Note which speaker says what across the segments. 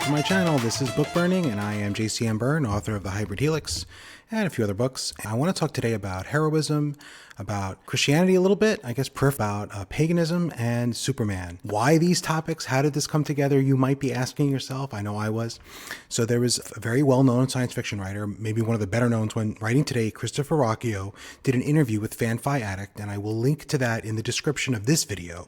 Speaker 1: to my channel. This is Book Burning, and I am JCM Byrne, author of The Hybrid Helix and a few other books. I want to talk today about heroism, about Christianity a little bit, I guess about paganism and Superman. Why these topics? How did this come together? You might be asking yourself. I know I was. So there was a very well-known science fiction writer, maybe one of the better knowns when writing today, Christoper Ruocchi, did an interview with FanFi Addict, and I will link to that in the description of this video.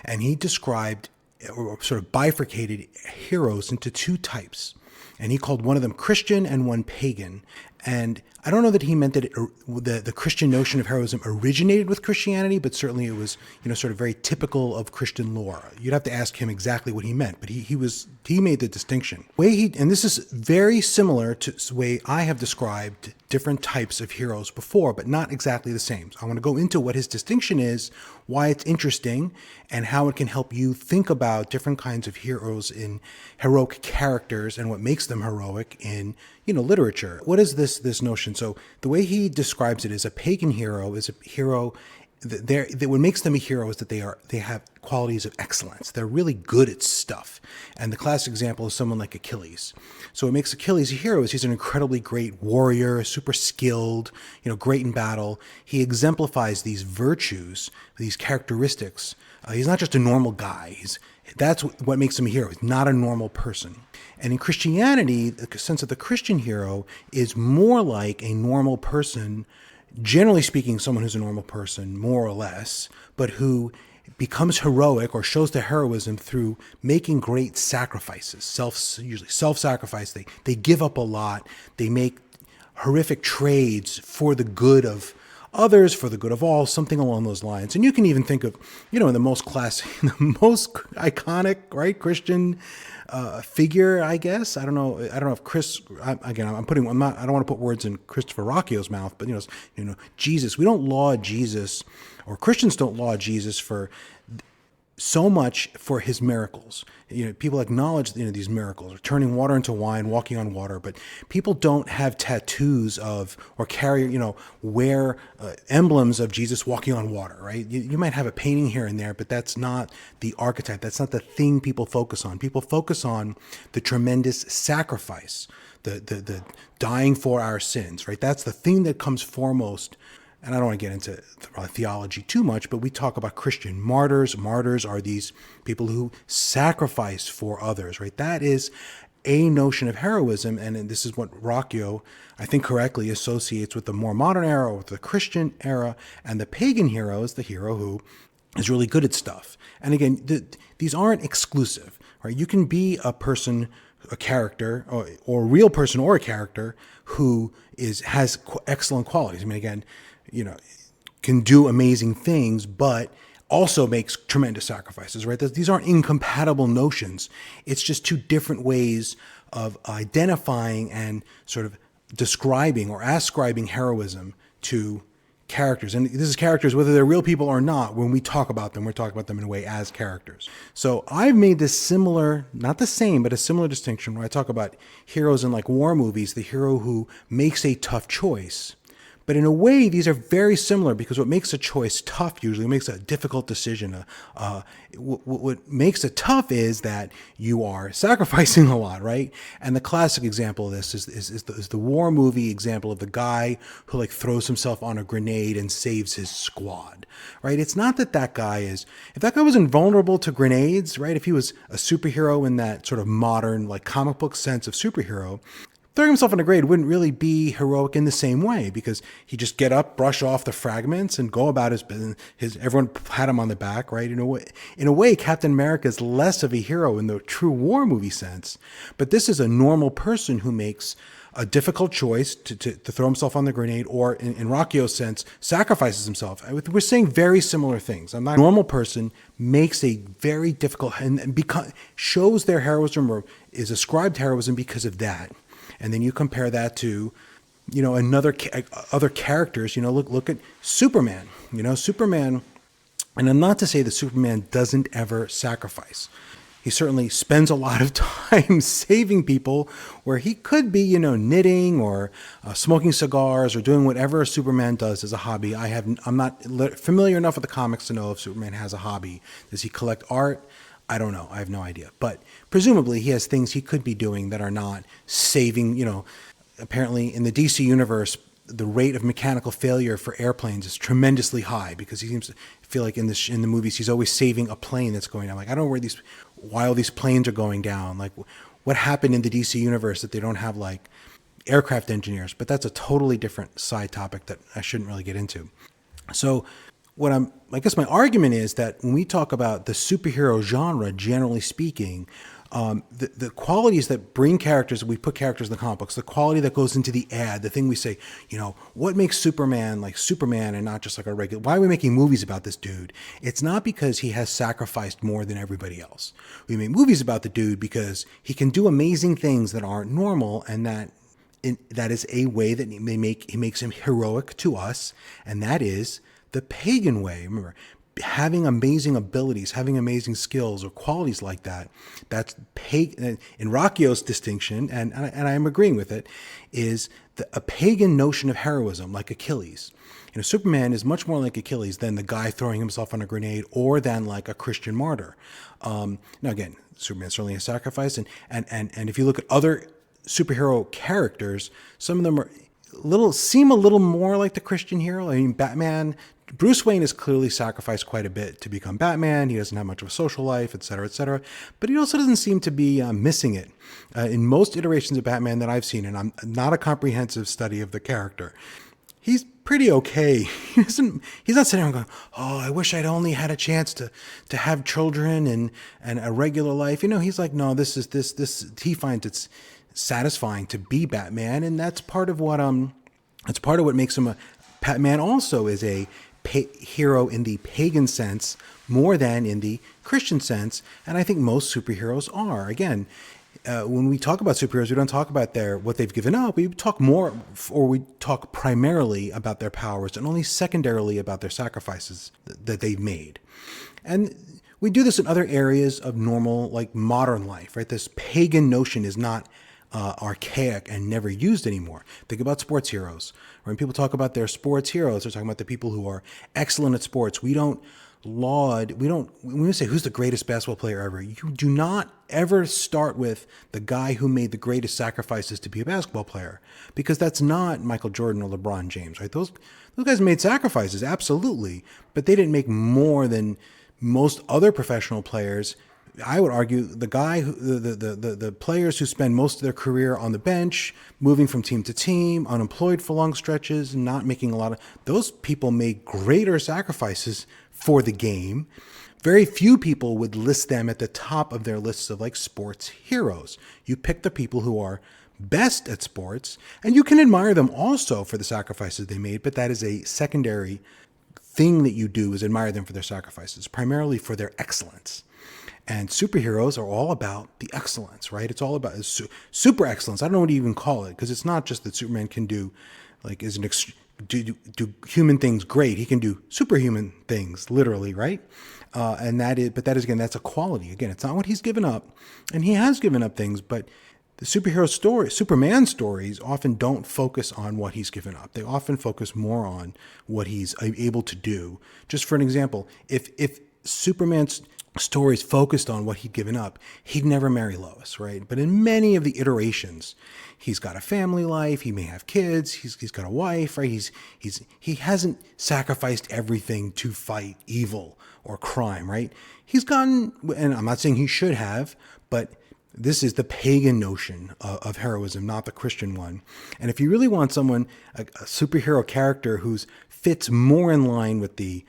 Speaker 1: And he described or sort of bifurcated heroes into two types. And he called one of them Christian and one pagan. And I don't know that he meant that the Christian notion of heroism originated with Christianity, but certainly it was, sort of very typical of Christian lore. You'd have to ask him exactly what he meant, but he made the distinction. And this is very similar to the way I have described different types of heroes before, but not exactly the same. So I want to go into what his distinction is, why it's interesting, and how it can help you think about different kinds of heroes in heroic characters and what makes them heroic in literature. What is this notion? So the way he describes it is a pagan hero is a hero that what makes them a hero is that they have qualities of excellence. They're really good at stuff. And the classic example is someone like Achilles. So what makes Achilles a hero is he's an incredibly great warrior, super skilled, great in battle. He exemplifies these virtues, these characteristics. He's not just a normal guy. That's what makes him a hero. He's not a normal person. And in Christianity, the sense of the Christian hero is more like a normal person, generally speaking, someone who's a normal person, more or less, but who becomes heroic or shows their heroism through making great sacrifices, usually self-sacrifice. They give up a lot. They make horrific trades for the good of others, for the good of all, something along those lines. And you can even think of, in the most classic, the most iconic, right, Christian figure, I guess. I don't know if I don't want to put words in Christoper Ruocchi's mouth, but Jesus. We don't laud Jesus, or Christians don't laud Jesus for so much for his miracles. People acknowledge these miracles, or turning water into wine, walking on water, but people don't have tattoos of or carry, wear emblems of Jesus walking on water, right? You might have a painting here and there, but that's not the archetype. That's not the thing people focus on. People focus on the tremendous sacrifice, the dying for our sins, right? That's the thing that comes foremost. And I don't want to get into theology too much, but we talk about Christian martyrs. Martyrs are these people who sacrifice for others, right? That is a notion of heroism, and this is what Ruocchi, I think correctly, associates with the more modern era, or with the Christian era. And the pagan hero is the hero who is really good at stuff. And again, these aren't exclusive, right? You can be a person, a character, or a real person or a character who has excellent qualities. I mean, again, can do amazing things, but also makes tremendous sacrifices, right? These aren't incompatible notions. It's just two different ways of identifying and sort of describing or ascribing heroism to characters. And this is characters, whether they're real people or not. When we talk about them, we're talking about them in a way as characters. So I've made this similar, not the same, but a similar distinction where I talk about heroes in like war movies, the hero who makes a tough choice. But in a way, these are very similar, because what makes a choice tough usually makes a difficult decision. What makes it tough is that you are sacrificing a lot, right? And the classic example of this is the war movie example of the guy who throws himself on a grenade and saves his squad, right? It's not that guy if that guy was invulnerable to grenades, right? If he was a superhero in that sort of modern comic book sense of superhero, throwing himself on a grenade wouldn't really be heroic in the same way, because he just get up, brush off the fragments, and go about his business. Everyone pat him on the back, right? In a way, Captain America is less of a hero in the true war movie sense. But this is a normal person who makes a difficult choice to throw himself on the grenade, or in Ruocchi's sense, sacrifices himself. We're saying very similar things. A normal person makes a very difficult and shows their heroism, or is ascribed heroism because of that. And then you compare that to, other characters. Look at Superman. Superman, and I'm not to say that Superman doesn't ever sacrifice. He certainly spends a lot of time saving people, where he could be, knitting or smoking cigars or doing whatever Superman does as a hobby. I'm not familiar enough with the comics to know if Superman has a hobby. Does he collect art? I don't know. I have no idea. But presumably he has things he could be doing that are not saving, apparently in the DC universe, the rate of mechanical failure for airplanes is tremendously high because he seems to feel like in the movies he's always saving a plane that's going down. Like, I don't know why all these planes are going down. Like, what happened in the DC universe that they don't have like aircraft engineers? But that's a totally different side topic that I shouldn't really get into. So I guess my argument is that when we talk about the superhero genre, generally speaking, the qualities that bring characters, we put characters in the comic books, the quality that goes into the ad, the thing we say, what makes Superman like Superman and not just like a regular, why are we making movies about this dude? It's not because he has sacrificed more than everybody else. We make movies about the dude because he can do amazing things that aren't normal, and that is a way that he makes him heroic to us, and that is the pagan way. Remember, having amazing abilities, having amazing skills or qualities like that, that's pagan. In Ruoccio's distinction, and I am agreeing with it, is a pagan notion of heroism, like Achilles. Superman is much more like Achilles than the guy throwing himself on a grenade or than like a Christian martyr. Now again, Superman certainly a sacrifice, and if you look at other superhero characters, some of them seem a little more like the Christian hero. I mean, Batman, Bruce Wayne has clearly sacrificed quite a bit to become Batman. He doesn't have much of a social life, et cetera, but he also doesn't seem to be missing it. In most iterations of Batman that I've seen, and I'm not a comprehensive study of the character, he's pretty okay. He's not sitting around going, oh, I wish I'd only had a chance to have children and a regular life. He's like, no, this he finds it's satisfying to be Batman, and that's part of what makes him a Batman. Also is a hero in the pagan sense more than in the Christian sense, and I think most superheroes are. Again, when we talk about superheroes, we don't talk about what they've given up. We talk primarily about their powers and only secondarily about their sacrifices that they've made. And we do this in other areas of normal, like modern life, right? This pagan notion is not archaic and never used anymore. Think about sports heroes. When people talk about their sports heroes, they're talking about the people who are excellent at sports. When we say who's the greatest basketball player ever, you do not ever start with the guy who made the greatest sacrifices to be a basketball player, because that's not Michael Jordan or LeBron James, right? Those guys made sacrifices, absolutely, but they didn't make more than most other professional players. I would argue the players who spend most of their career on the bench, moving from team to team, unemployed for long stretches, not making a lot of, those people made greater sacrifices for the game. Very few people would list them at the top of their lists of like sports heroes. You pick the people who are best at sports, and you can admire them also for the sacrifices they made, but that is a secondary thing that you do, is admire them for their sacrifices, primarily for their excellence. And superheroes are all about the excellence, right? It's all about super excellence. I don't know what you even call it, because it's not just that Superman can do do human things great. He can do superhuman things, literally, right? That's a quality. Again, it's not what he's given up, and he has given up things, but the Superman stories often don't focus on what he's given up. They often focus more on what he's able to do. Just for an example, if Superman's stories focused on what he'd given up, he'd never marry Lois, right? But in many of the iterations, he's got a family life, he may have kids, he's got a wife, right? He hasn't sacrificed everything to fight evil or crime, right? He's gotten, and I'm not saying he should have, but this is the pagan notion of heroism, not the Christian one. And if you really want someone, a superhero character who's fits more in line with the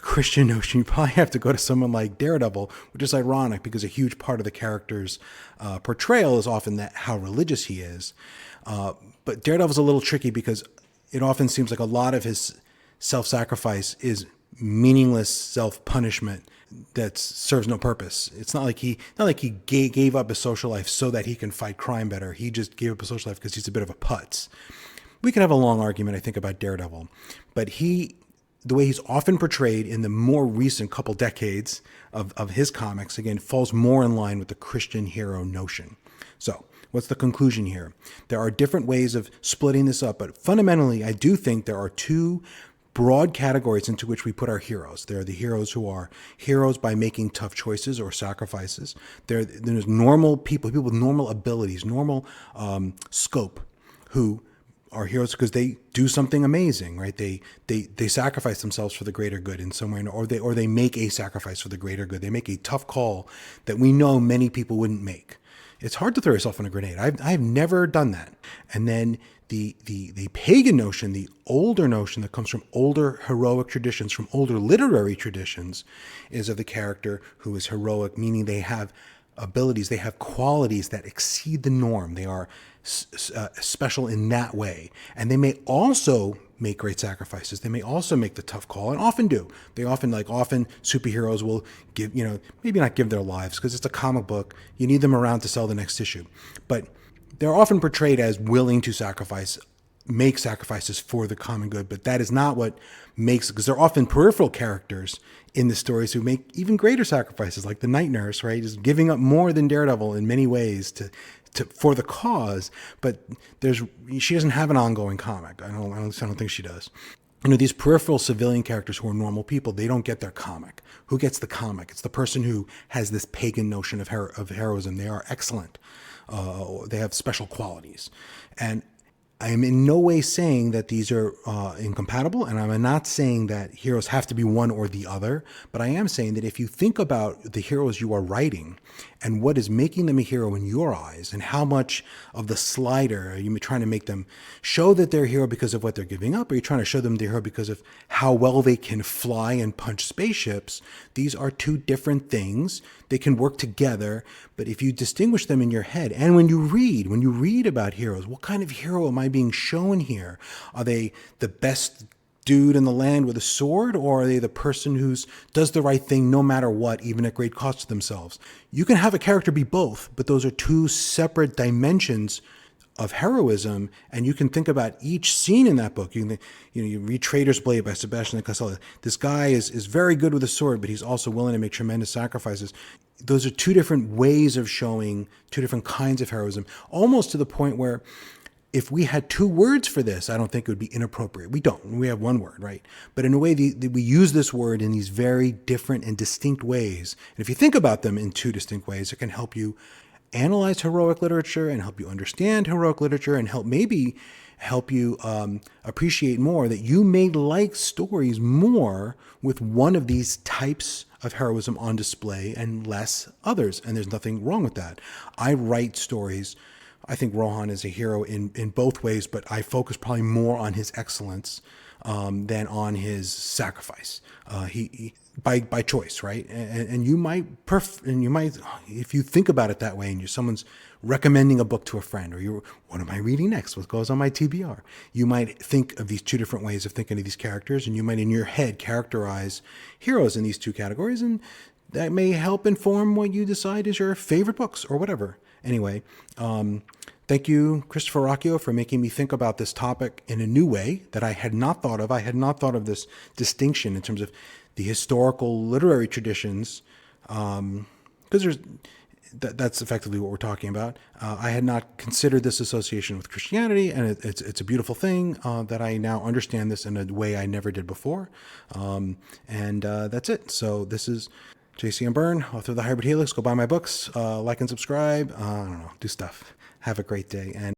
Speaker 1: Christian notion, you probably have to go to someone like Daredevil, which is ironic because a huge part of the character's portrayal is often how religious he is. But Daredevil's a little tricky because it often seems like a lot of his self-sacrifice is meaningless self-punishment that serves no purpose. It's not like he gave up his social life so that he can fight crime better. He just gave up his social life because he's a bit of a putz. We could have a long argument, I think, about Daredevil, but the way he's often portrayed in the more recent couple decades of his comics, again, falls more in line with the Christian hero notion. So what's the conclusion here? There are different ways of splitting this up, but fundamentally, I do think there are two broad categories into which we put our heroes. There are the heroes who are heroes by making tough choices or sacrifices. There's normal people with normal abilities, normal scope, who are heroes because they do something amazing, right? They sacrifice themselves for the greater good in some way, or they make a sacrifice for the greater good. They make a tough call that we know many people wouldn't make. It's hard to throw yourself in a grenade. I've never done that. And then the pagan notion, the older notion that comes from older heroic traditions, from older literary traditions, is of the character who is heroic, meaning they have abilities, they have qualities that exceed the norm. They are special in that way. And they may also make great sacrifices. They may also make the tough call, and often do. They often superheroes will give, maybe not give their lives because it's a comic book. You need them around to sell the next issue. But they're often portrayed as willing to make sacrifices for the common good. But that is not what makes, because they're often peripheral characters in the stories who make even greater sacrifices, like the Night Nurse, right? Is giving up more than Daredevil in many ways for the cause, but she doesn't have an ongoing comic. I don't think she does. These peripheral civilian characters who are normal people, they don't get their comic. Who gets the comic? It's the person who has this pagan notion of heroism. They are excellent. They have special qualities. And I am in no way saying that these are incompatible, and I'm not saying that heroes have to be one or the other, but I am saying that if you think about the heroes you are writing and what is making them a hero in your eyes, and how much of the slider are you trying to make them show that they're a hero because of what they're giving up, or are you trying to show them they're a hero because of how well they can fly and punch spaceships? These are two different things. They can work together, but if you distinguish them in your head, and when you read about heroes, what kind of hero am I being shown here? Are they the best dude in the land with a sword, or are they the person who does the right thing no matter what, even at great cost to themselves? You can have a character be both, but those are two separate dimensions of heroism, and you can think about each scene in that book. You read Traitor's Blade by Sebastian Cassella. This guy is very good with a sword, but he's also willing to make tremendous sacrifices. Those are two different ways of showing two different kinds of heroism, almost to the point where if we had two words for this, I don't think it would be inappropriate. We don't. We have one word, right? But in a way, we use this word in these very different and distinct ways. And if you think about them in two distinct ways, it can help you analyze heroic literature and help you understand heroic literature, and help you appreciate more that you may like stories more with one of these types of heroism on display and less others. And there's nothing wrong with that. I write stories. I think Rohan is a hero in both ways, but I focus probably more on his excellence than on his sacrifice. He by choice, right? And you might, if you think about it that way, and someone's recommending a book to a friend, or what am I reading next? What goes on my TBR? You might think of these two different ways of thinking of these characters, and you might in your head characterize heroes in these two categories, and that may help inform what you decide is your favorite books or whatever. Anyway, thank you, Christoper Ruocchi, for making me think about this topic in a new way that I had not thought of. I had not thought of this distinction in terms of the historical literary traditions, because that's effectively what we're talking about. I had not considered this association with Christianity, and it's a beautiful thing that I now understand this in a way I never did before. And that's it. So this is JCM Berne, author of The Hybrid Helix. Go buy my books, like and subscribe. I don't know, do stuff. Have a great day. And